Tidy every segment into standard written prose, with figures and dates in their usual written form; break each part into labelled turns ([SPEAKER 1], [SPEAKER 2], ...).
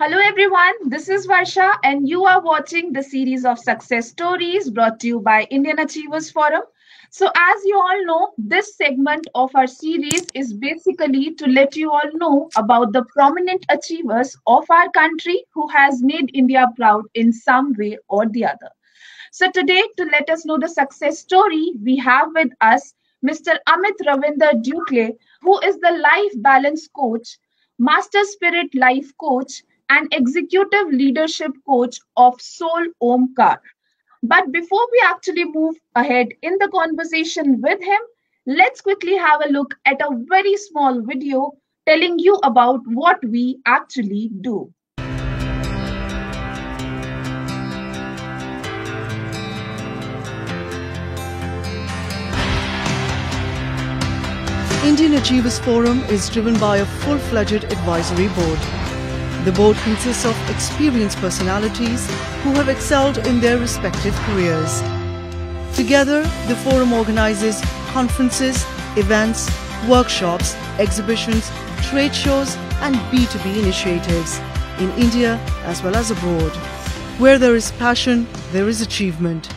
[SPEAKER 1] Hello, everyone. This is Varsha, and you are watching the series of success stories brought to you by Indian Achievers Forum. So, as you all know, this segment of our series is basically to let you all know about the prominent achievers of our country who has made India proud in some way or the other. So, today, to let us know the success story, we have with us Mr. Amit Ravinder Ducle, who is the life balance coach, master spirit life coach, and executive leadership coach of Soul Omkar. But before we actually move ahead in the conversation with him, let's quickly have a look at a very small video telling you about what we actually do.
[SPEAKER 2] Indian Achievers Forum is driven by a full-fledged advisory board. The board consists of experienced personalities who have excelled in their respective careers. Together, the forum organizes conferences, events, workshops, exhibitions, trade shows and B2B initiatives in India as well as abroad. Where there is passion, there is achievement.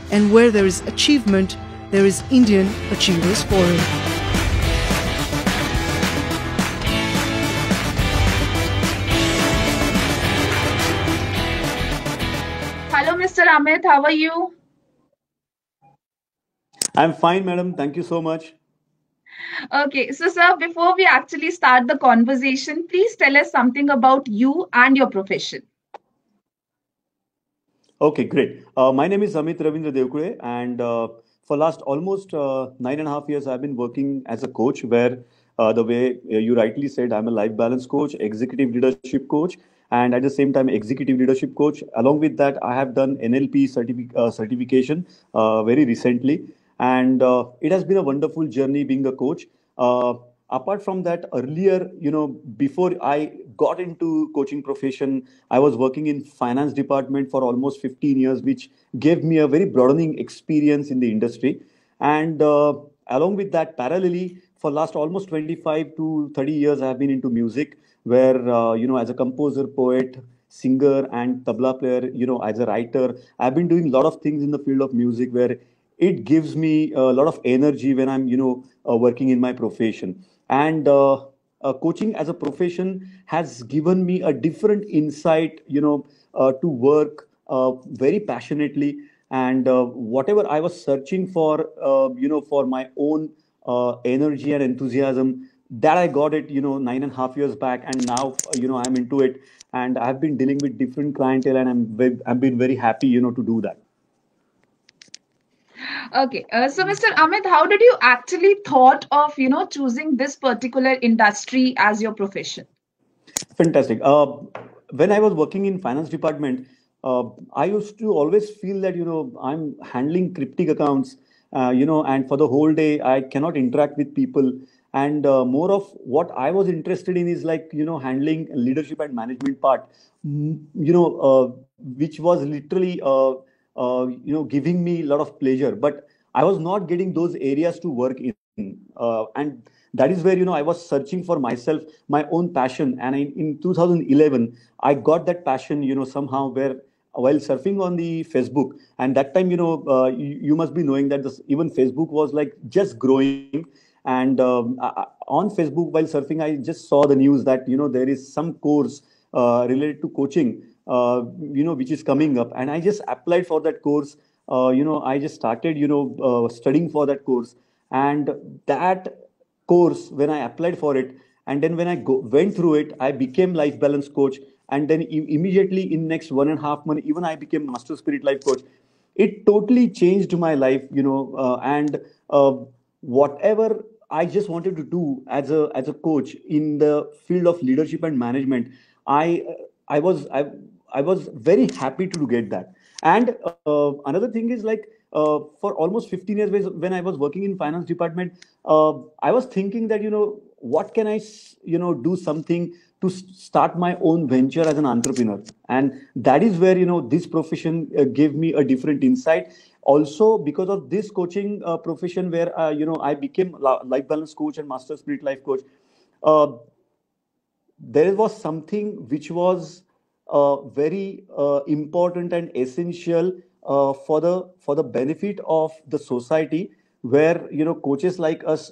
[SPEAKER 2] And where there is achievement, there is Indian Achievers Forum.
[SPEAKER 1] Hello, Mr. Amit, how are you?
[SPEAKER 3] I'm fine, madam. Thank you so much.
[SPEAKER 1] Okay, so sir, before we actually start the conversation, please tell us something about you and your profession.
[SPEAKER 3] Okay, great. My name is Amit Ravindra Devkure, and for last almost 9.5 years, I've been working as a coach. Where the way you rightly said, I'm a life balance coach, executive leadership coach, and at the same time, executive leadership coach. Along with that, I have done NLP certification very recently, and it has been a wonderful journey being a coach. Uh, Apart from that, earlier, before I got into coaching profession, I was working in finance department for almost 15 years, which gave me a very broadening experience in the industry. And along with that, parallelly, for last almost 25 to 30 years, I have been into music, where as a composer, poet, singer, and tabla player, as a writer, I've been doing a lot of things in the field of music, where it gives me a lot of energy when I'm working in my profession. And coaching as a profession has given me a different insight, to work very passionately. And whatever I was searching for, for my own energy and enthusiasm, that I got it, 9.5 years back. And now, I'm into it, and I've been dealing with different clientele, and I've been very happy, to do that.
[SPEAKER 1] Okay, so Mr. Amit, how did you actually thought of, choosing this particular industry as your profession?
[SPEAKER 3] Fantastic. When I was working in finance department, I used to always feel that I'm handling cryptic accounts, and for the whole day I cannot interact with people. And more of what I was interested in is like handling leadership and management part, which was literally giving me a lot of pleasure. But I was not getting those areas to work in, and that is where I was searching for myself, my own passion. And in 2011 I got that passion, somehow, where while surfing on the Facebook. And that time, you must be knowing that even Facebook was like just growing. And on Facebook, while surfing, I just saw the news that there is some course related to coaching, which is coming up. And I just applied for that course. I just started studying for that course. And that course, when I applied for it, and then when went through it, I became life balance coach. And then immediately in next 1.5 months, even I became master spirit life coach. It totally changed my life, and whatever I just wanted to do as a coach in the field of leadership and management, I I was I I was very happy to get that. And another thing is like, for almost 15 years, when I was working in finance department, I was thinking that what can I do something to start my own venture as an entrepreneur. And that is where this profession gave me a different insight. Also, because of this coaching profession, where I became life balance coach and master spirit life coach, uh, there was something which was very important and essential for the benefit of the society, where coaches like us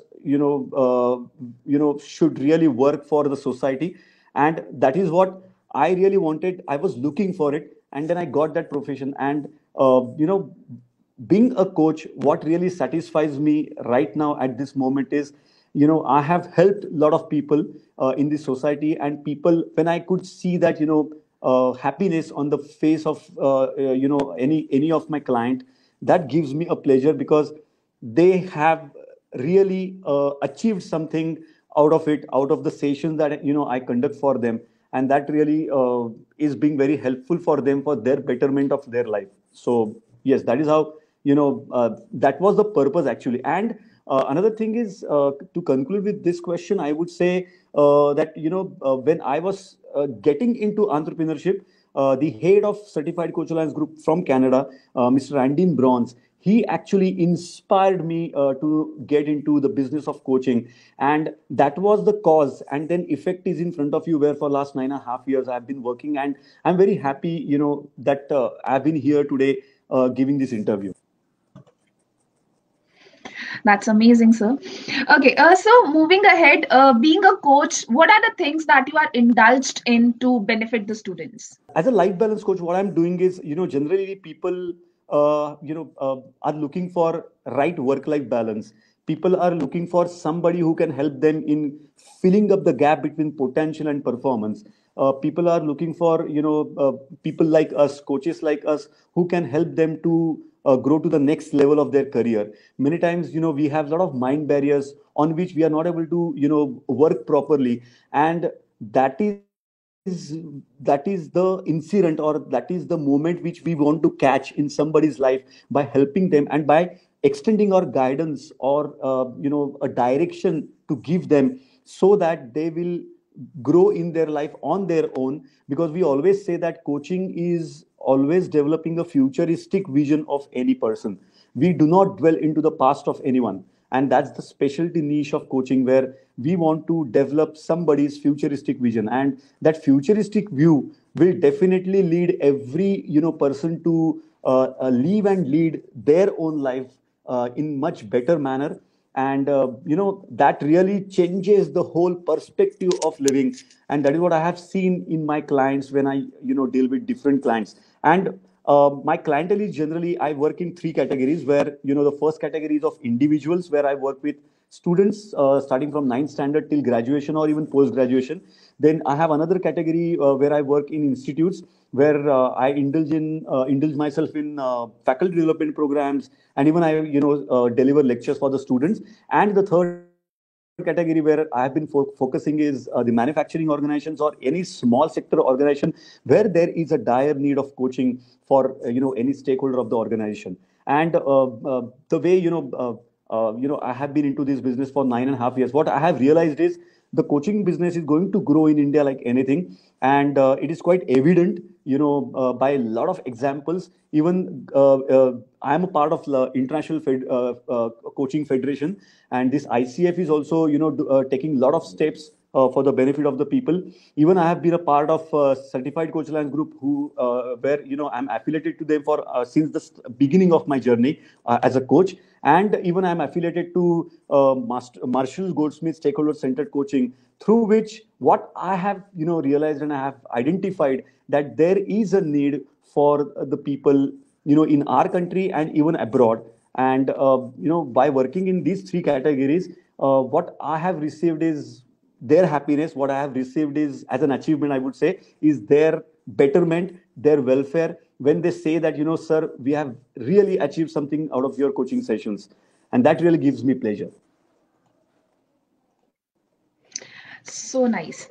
[SPEAKER 3] should really work for the society. And that is what I really wanted. I was looking for it, and then I got that profession. And being a coach, what really satisfies me right now at this moment is, I have helped a lot of people in the society, and people, when I could see that happiness on the face of any of my client, that gives me a pleasure, because they have really achieved something out of it, out of the sessions that I conduct for them. And that really is being very helpful for them, for their betterment of their life. So yes, that is how that was the purpose actually. And another thing is, to conclude with this question, I would say that when I was getting into entrepreneurship, the head of Certified Coach Alliance Group from Canada, Mr. Andin Bronze, he actually inspired me to get into the business of coaching. And that was the cause. And then effect is in front of you, where for last 9.5 years I've been working. And I'm very happy that I've been here today giving this interview.
[SPEAKER 1] That's amazing, sir. Okay, so moving ahead, being a coach, what are the things that you are indulged in to benefit the students?
[SPEAKER 3] As a life balance coach, what I'm doing is, generally people, are looking for right work-life balance. People are looking for somebody who can help them in filling up the gap between potential and performance. People are looking for, people like us, coaches like us, who can help them to grow to the next level of their career. Many times, we have a lot of mind barriers on which we are not able to, work properly. And that is the incident, or that is the moment which we want to catch in somebody's life, by helping them and by extending our guidance, or a direction to give them, so that they will grow in their life on their own. Because we always say that coaching is always developing a futuristic vision of any person. We do not dwell into the past of anyone. And that's the specialty niche of coaching, where we want to develop somebody's futuristic vision. And that futuristic view will definitely lead every person to live and lead their own life in much better manner. And that really changes the whole perspective of living. And that is what I have seen in my clients when I deal with different clients. And my clientele is generally, I work in three categories, where the first category is of individuals, where I work with students starting from ninth standard till graduation, or even post graduation. Then I have another category where I work in institutes, where I indulge myself in faculty development programs, and even I deliver lectures for the students. And the third category where I have been focusing is the manufacturing organizations, or any small sector organization where there is a dire need of coaching for any stakeholder of the organization. And the way I have been into this business for 9.5 years. What I have realized is, the coaching business is going to grow in India like anything, and it is quite evident, by a lot of examples. Even I am a part of the International Coaching Federation, and this ICF is also, taking a lot of steps for the benefit of the people. Even I have been a part of Certified Coach Alliance Group, who where I'm affiliated to them for since the beginning of my journey as a coach. And even I'm affiliated to Marshall Goldsmith Stakeholder Centered Coaching, through which what I have realized, and I have identified that there is a need for the people in our country and even abroad. And by working in these three categories, what I have received is their happiness. What I have received is, as an achievement, I would say, is their betterment, their welfare, when they say that, sir, we have really achieved something out of your coaching sessions. And that really gives me pleasure.
[SPEAKER 1] So nice.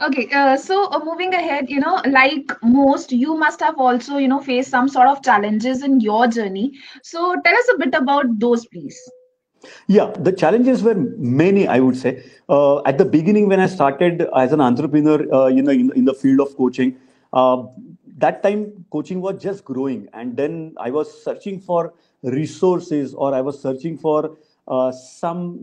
[SPEAKER 1] Okay, so moving ahead, like most, you must have also, faced some sort of challenges in your journey. So tell us a bit about those, please.
[SPEAKER 3] Yeah, the challenges were many, I would say. At the beginning, when I started as an entrepreneur, in the field of coaching, that time coaching was just growing, and then I was searching for resources, or I was searching for some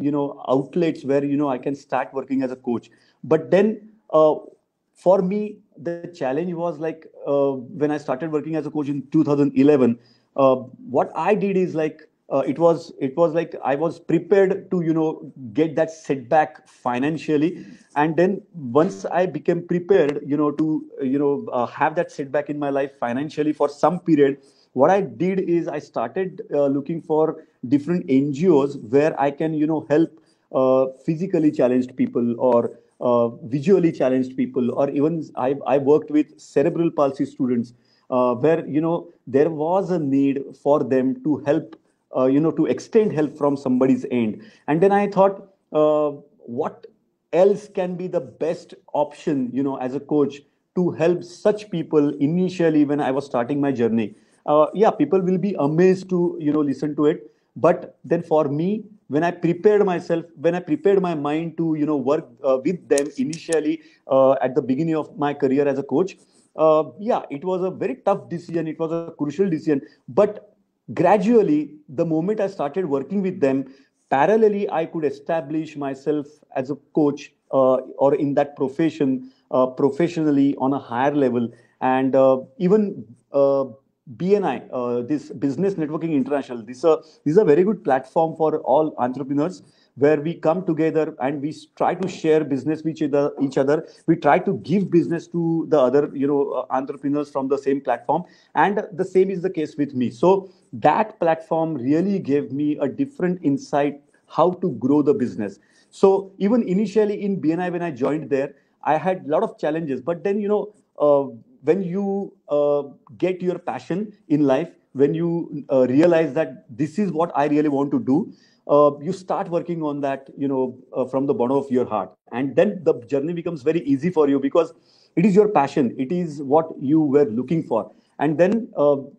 [SPEAKER 3] outlets where I can start working as a coach. But then for me, the challenge was like when I started working as a coach in 2011. What I did is like it was like I was prepared to get that setback financially, and then once I became prepared to have that setback in my life financially for some period, what I did is I started looking for different NGOs where I can help physically challenged people or visually challenged people, or even I worked with cerebral palsy students where there was a need for them to help, to extend help from somebody's end. And then I thought, what else can be the best option, as a coach to help such people initially when I was starting my journey. Yeah, people will be amazed to listen to it, but then for me, when I prepared myself, when I prepared my mind to work with them initially at the beginning of my career as a coach, yeah, it was a very tough decision, it was a crucial decision, but gradually, the moment I started working with them, parallelly I could establish myself as a coach or in that profession professionally on a higher level. And even BNI, this Business Networking International, this is a very good platform for all entrepreneurs where we come together and we try to share business with each other. We try to give business to the other entrepreneurs from the same platform, and the same is the case with me. So that platform really gave me a different insight how to grow the business. So even initially in BNI, when I joined there, I had a lot of challenges. But then, when you get your passion in life, when you realize that this is what I really want to do, you start working on that, from the bottom of your heart. And then the journey becomes very easy for you because it is your passion. It is what you were looking for. And then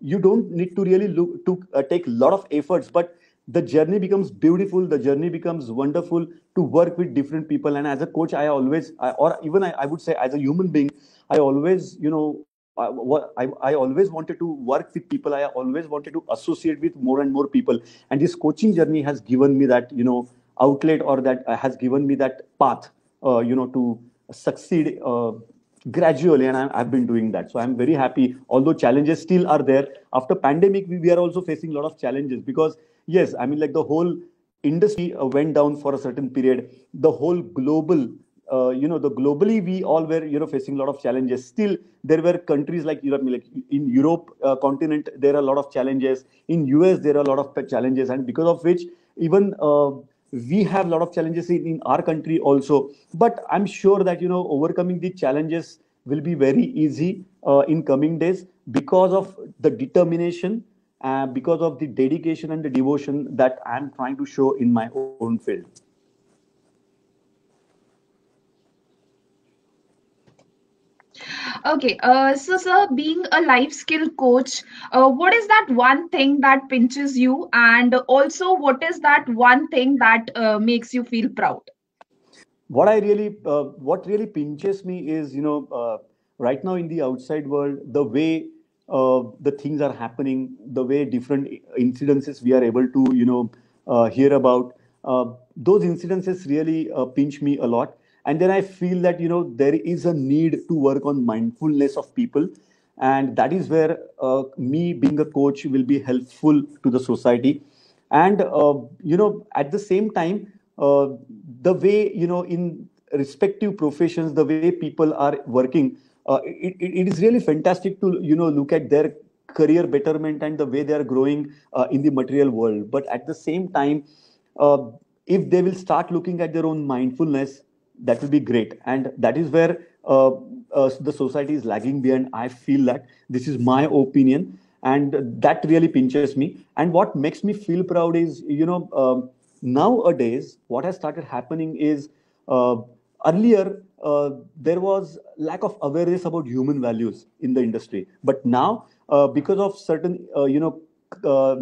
[SPEAKER 3] you don't need to really look to take a lot of efforts, but the journey becomes beautiful, the journey becomes wonderful to work with different people. And as a coach, or even I would say as a human being, I always I always wanted to work with people. I always wanted to associate with more and more people, and this coaching journey has given me that outlet, or that has given me that path to succeed gradually. And I've been doing that, so I'm very happy. Although challenges still are there after pandemic, we are also facing a lot of challenges because yes, I mean, like, the whole industry went down for a certain period. The whole global the globally we all were facing a lot of challenges. Still there were countries like Europe, like in Europe continent, there are a lot of challenges. In US there are a lot of challenges, and because of which even we have a lot of challenges in our country also. But I'm sure that overcoming the challenges will be very easy in coming days because of the determination, because of the dedication and the devotion that I'm trying to show in my own field.
[SPEAKER 1] Okay, so sir, being a life skill coach, what is that one thing that pinches you, and also what is that one thing that makes you feel proud?
[SPEAKER 3] What really pinches me is right now in the outside world, the way the things are happening, the way different incidences we are able to hear about. Those incidences really pinch me a lot, and then I feel that there is a need to work on mindfulness of people, and that is where me being a coach will be helpful to the society. And at the same time, uh, the way in respective professions, the way people are working, it is really fantastic to look at their career betterment and the way they are growing in the material world. But at the same time, uh, if they will start looking at their own mindfulness, that will be great. And that is where the society is lagging behind. I feel that this is my opinion, and that really pinches me. And what makes me feel proud is nowadays what has started happening is, uh, earlier there was lack of awareness about human values in the industry, but now because of certain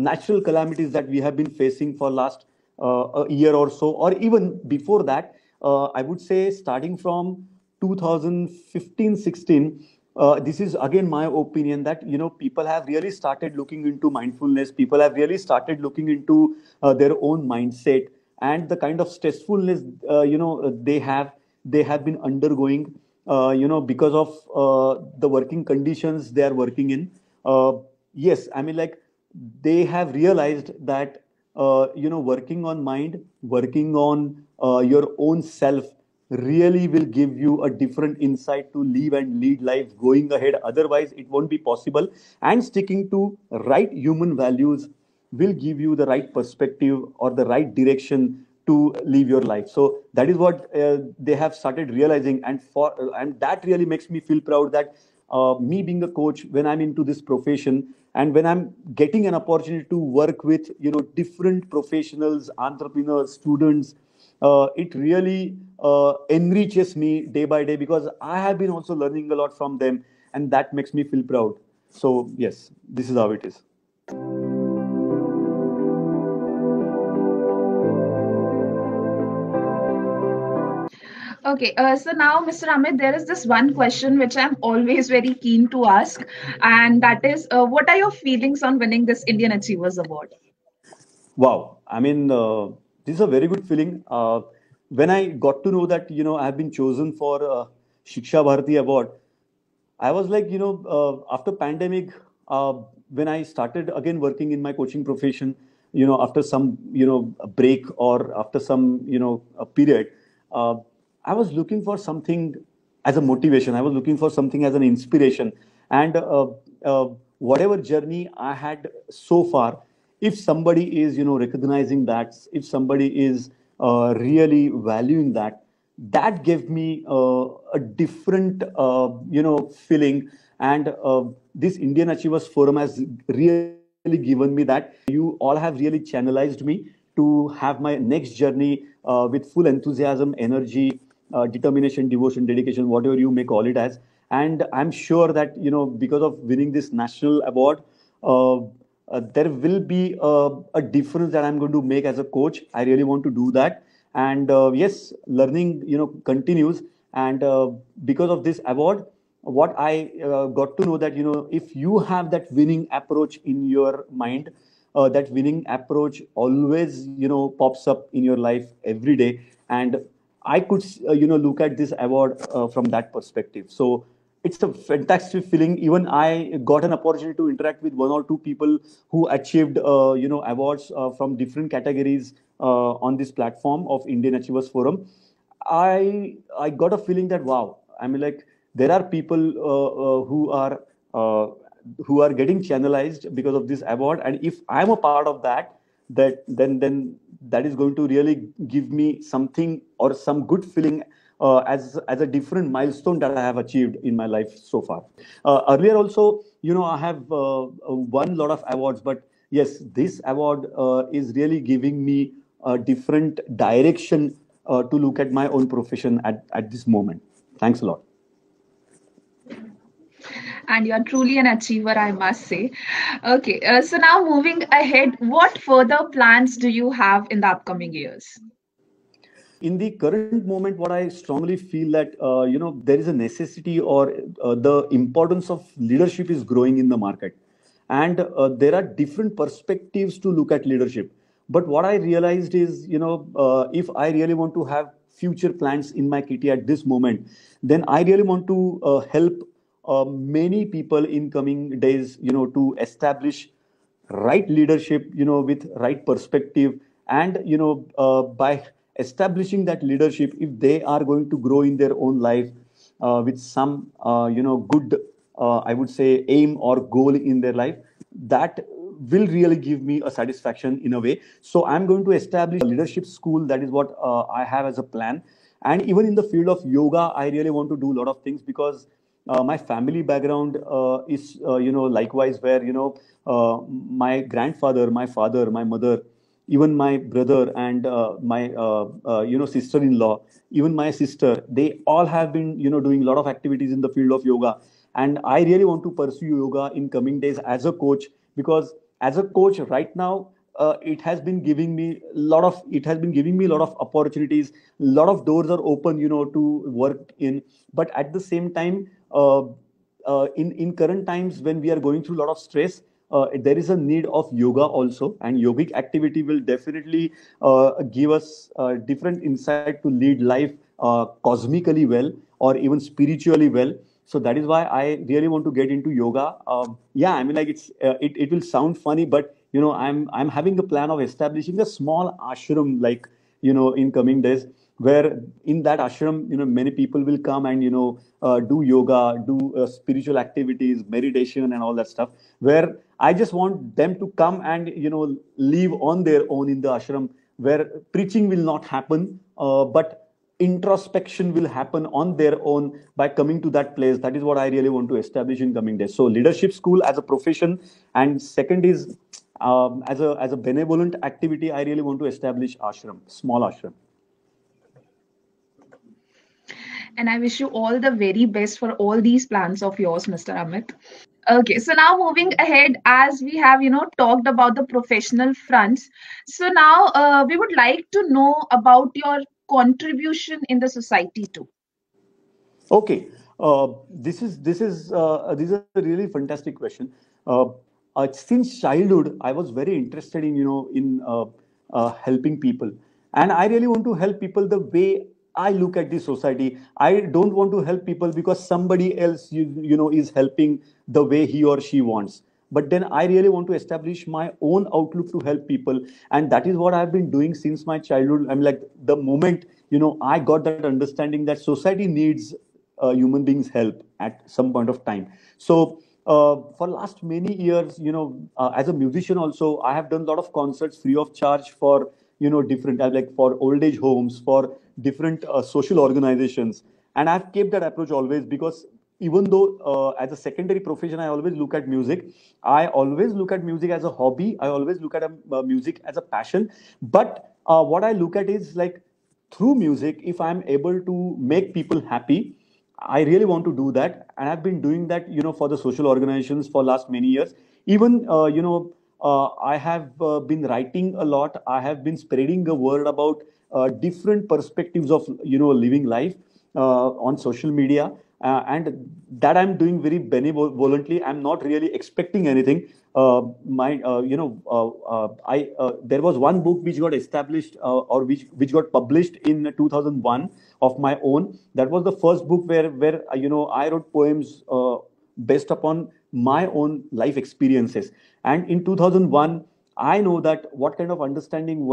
[SPEAKER 3] natural calamities that we have been facing for last a year or so, or even before that, I would say starting from 2015-16, this is again my opinion that people have really started looking into mindfulness. People have really started looking into their own mindset and the kind of stressfulness they have been undergoing. because of the working conditions they are working in. Uh, yes, I mean, like, they have realized that, working on mind, working on your own self really will give you a different insight to live and lead life going ahead. Otherwise, it won't be possible. And sticking to right human values will give you the right perspective or the right direction to live your life. So that is what they have started realizing, and that really makes me feel proud that me being a coach, when I'm into this profession and when I'm getting an opportunity to work with different professionals, entrepreneurs, students, it really enriches me day by day, because I have been also learning a lot from them, and that makes me feel proud. So yes, this is how it is.
[SPEAKER 1] Okay, so now, Mr. Amit, there is this one question which I'm always very keen to ask, and that is, what are your feelings on winning this Indian Achievers Award?
[SPEAKER 3] Wow. I mean, this is a very good feeling. When I got to know that, I have been chosen for Shiksha Bharati Award, I was like, after pandemic, when I started again working in my coaching profession, after some, a break, or after some, a period, uh, I was looking for something as a motivation. I was looking for something as an inspiration. And uh, whatever journey I had so far, if somebody is, recognizing that, if somebody is really valuing that, that gave me a different feeling. And this Indian Achievers Forum has really given me that. You all have really channelized me to have my next journey with full enthusiasm, energy, determination, devotion, dedication, whatever you may call it as. And I'm sure that, because of winning this national award, there will be a difference that I'm going to make as a coach. I really want to do that. And yes, learning, continues. And because of this award, what I got to know that, if you have that winning approach in your mind, that winning approach always, pops up in your life every day. And I could, look at this award from that perspective. So it's a fantastic feeling. Even I got an opportunity to interact with one or two people who achieved, awards from different categories on this platform of Indian Achievers Forum. I got a feeling that, wow, I mean, like, there are people uh, who are getting channelized because of this award, and if I'm a part of that, then that is going to really give me something or some good feeling, as a different milestone that I have achieved in my life so far. Earlier also, I have won a lot of awards, but yes, this award is really giving me a different direction to look at my own profession at this moment. Thanks a lot.
[SPEAKER 1] And you're truly an achiever, I must say. Okay, so now moving ahead, what further plans do you have in the upcoming years?
[SPEAKER 3] In the current moment, what I strongly feel that, there is a necessity, or the importance of leadership is growing in the market. And there are different perspectives to look at leadership. But what I realized is, if I really want to have future plans in my kitty at this moment, then I really want to help many people in coming days, to establish right leadership, with right perspective. And by establishing that leadership, if they are going to grow in their own life with some good, I would say, aim or goal in their life, that will really give me a satisfaction in a way. So I'm going to establish a leadership school. That is what I have as a plan. And even in the field of yoga, I really want to do a lot of things, because my family background is, likewise, where, my grandfather, my father, my mother, even my brother, and my sister-in-law, even my sister, they all have been, doing a lot of activities in the field of yoga. And I really want to pursue yoga in coming days as a coach, because as a coach right now, it has been giving me a lot of opportunities. A lot of doors are open, to work in. But at the same time, in current times, when we are going through a lot of stress, there is a need of yoga also, and yogic activity will definitely give us different insight to lead life cosmically well or even spiritually well. So that is why I really want to get into yoga. Yeah, I mean, like it will sound funny, but I'm having a plan of establishing a small ashram, like in coming days, where in that ashram, many people will come and do yoga, do spiritual activities, meditation, and all that stuff. Where I just want them to come and live on their own in the ashram, where preaching will not happen, but introspection will happen on their own by coming to that place. That is what I really want to establish in coming days. So leadership school as a profession, and second is as a benevolent activity, I really want to establish ashram, small ashram.
[SPEAKER 1] And I wish you all the very best for all these plans of yours, Mr. Amit. Okay, so now moving ahead, as we have, talked about the professional fronts. So now we would like to know about your contribution in the society too.
[SPEAKER 3] Okay, this is a really fantastic question. Uh, since childhood, I was very interested in helping people, and I really want to help people the way I look at this society. I don't want to help people because somebody else is helping the way he or she wants. But then I really want to establish my own outlook to help people, and that is what I've been doing since my childhood. I'm like, the moment I got that understanding that society needs human beings help at some point of time. So for last many years, as a musician also, I have done a lot of concerts free of charge for different like for old age homes, for different social organizations. And I've kept that approach always, because even though as a secondary profession I always look at music, I always look at music as a hobby, I always look at music as a passion. But what I look at is like, through music, if I'm able to make people happy, I really want to do that, and I've been doing that, for the social organizations for last many years. Even, I have been writing a lot. I have been spreading the word about different perspectives of, living life on social media, and that I'm doing very benevolently. I'm not really expecting anything. My, I There was one book which got established or which got published in 2001 of my own. That was the first book where I wrote poems based upon my own life experiences. And in 2001, I know that what kind of understanding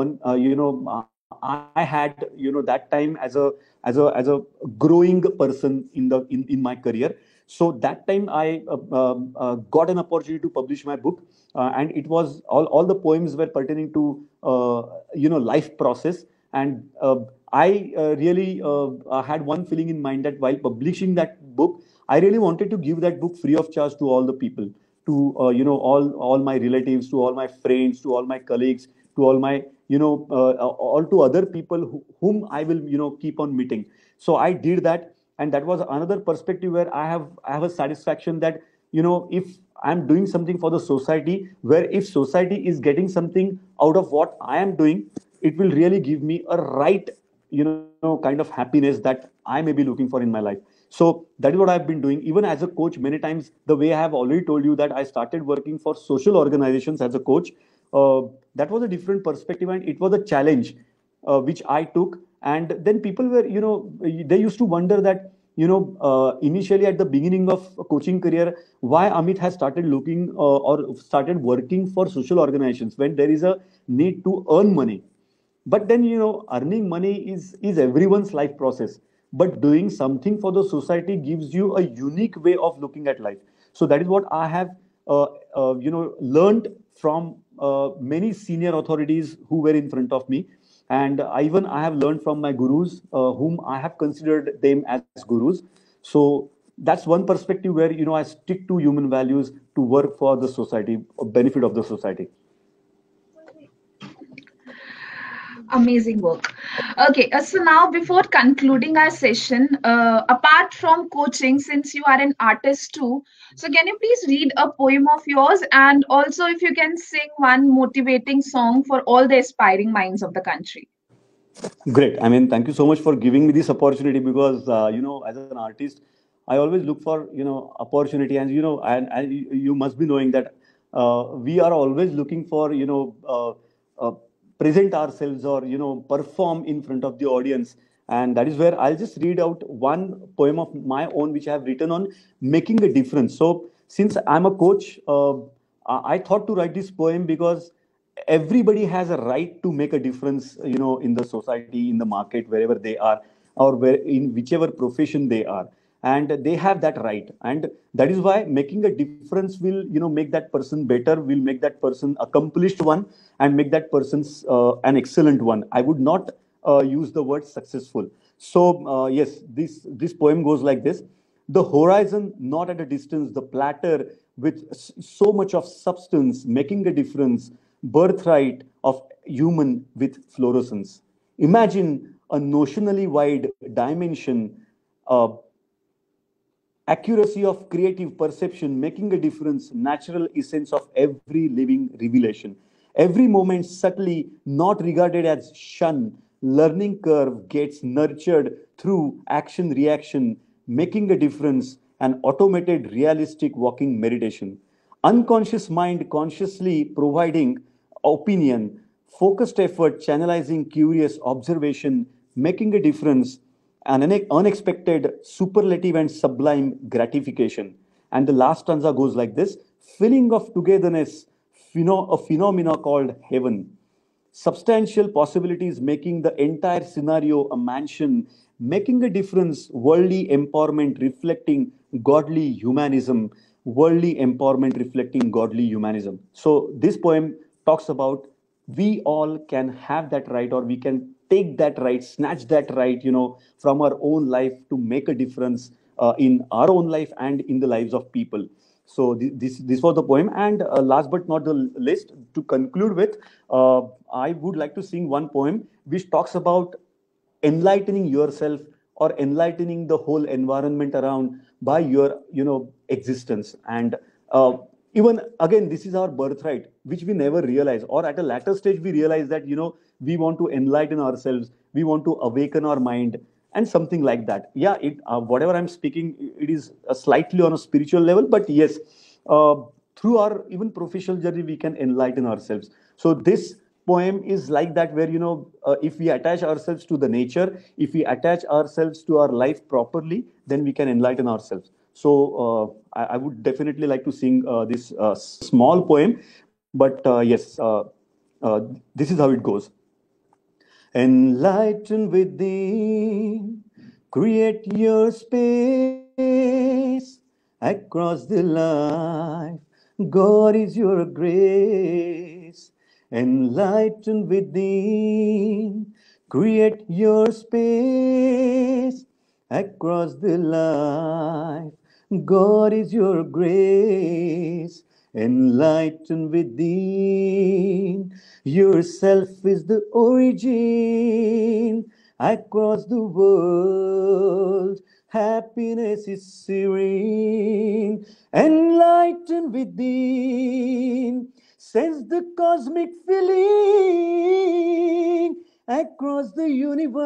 [SPEAKER 3] I had that time as a growing person in my career. So that time I got an opportunity to publish my book, and it was all the poems were pertaining to life process. And I really had one feeling in mind, that while publishing that book, I really wanted to give that book free of charge to all the people, to all my relatives, to all my friends, to all my colleagues, to all my all to other people whom I will keep on meeting. So I did that, and that was another perspective where I have a satisfaction that if I'm doing something for the society, where if society is getting something out of what I am doing, it will really give me a right kind of happiness that I may be looking for in my life. So that is what I've been doing. Even as a coach, many times, the way I have already told you that I started working for social organizations as a coach, that was a different perspective, and it was a challenge which I took. And then people were, they used to wonder that, initially at the beginning of a coaching career, why Amit has started looking or started working for social organizations when there is a need to earn money. But then, earning money is everyone's life process, but doing something for the society gives you a unique way of looking at life. So that is what I have learned from many senior authorities who were in front of me. And even I have learned from my gurus, whom I have considered them as gurus. So that's one perspective where I stick to human values to work for the society, benefit of the society.
[SPEAKER 1] Amazing work. Okay, so now before concluding our session, apart from coaching, since you are an artist too, so can you please read a poem of yours, and also if you can sing one motivating song for all the aspiring minds of the country?
[SPEAKER 3] Great. I mean, thank you so much for giving me this opportunity, because as an artist, I always look for opportunity, and and you must be knowing that we are always looking for present ourselves, or perform in front of the audience. And that is where I'll just read out one poem of my own, which I have written on making a difference. So, since I'm a coach, I thought to write this poem because everybody has a right to make a difference, in the society, in the market, wherever they are, or where in whichever profession they are, and they have that right. And that is why making a difference will, make that person better, will make that person accomplished one, and make that person an excellent one. I would not use the word successful. So yes, this poem goes like this: the horizon not at a distance, the platter with so much of substance, making a difference, birthright of human with fluorescence. Imagine a notionally wide dimension, uh, accuracy of creative perception, making a difference, natural essence of every living revelation. Every moment subtly not regarded as shun, learning curve gets nurtured through action reaction, making a difference, an automated realistic walking meditation. Unconscious mind consciously providing opinion, focused effort channelizing curious observation, making a difference, an unexpected, superlative, and sublime gratification. And the last stanza goes like this: feeling of togetherness, a phenomena called heaven. Substantial possibilities making the entire scenario a mansion, making a difference, worldly empowerment reflecting godly humanism, worldly empowerment reflecting godly humanism. So this poem talks about we all can have that right, or we can take that right, snatch that right, from our own life to make a difference in our own life and in the lives of people. So this was the poem. And last but not the least, to conclude with, I would like to sing one poem which talks about enlightening yourself or enlightening the whole environment around by your existence. And even again, this is our birthright, which we never realize, or at a later stage we realize that we want to enlighten ourselves, we want to awaken our mind, and something like that. Yeah, it whatever I'm speaking, it is slightly on a spiritual level, but yes, uh, through our even professional journey we can enlighten ourselves. So this poem is like that, where if we attach ourselves to the nature, if we attach ourselves to our life properly, then we can enlighten ourselves. So I would definitely like to sing this small poem, but yes, this is how it goes. Enlighten within, create your space across the life. God is your grace. Enlighten within, create your space across the life. God is your grace. Enlighten within, yourself is the origin. Across the world, happiness is serene. Enlighten within, sense the cosmic feeling. Across the universe,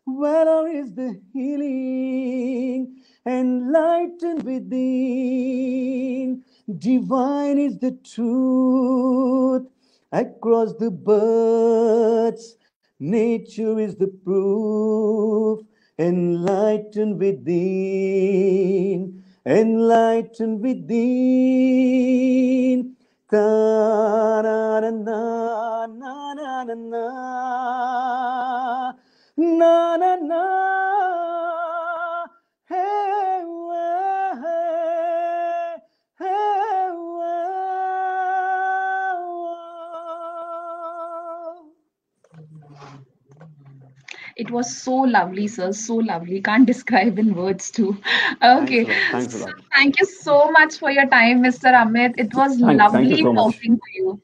[SPEAKER 3] valor is the healing. Enlighten within, divine is the truth. Across the birds, nature is the proof. Enlighten within, enlighten within. Ta na na na na na na na na na. Hey, hey, hey,
[SPEAKER 1] It was so lovely, sir. So lovely. Can't describe in words too. Okay.
[SPEAKER 3] Thanks a
[SPEAKER 1] So
[SPEAKER 3] lot.
[SPEAKER 1] thank you so much for your time, Mr. Amit. It was
[SPEAKER 3] Thank you
[SPEAKER 1] lovely
[SPEAKER 3] so much.
[SPEAKER 1] talking to you.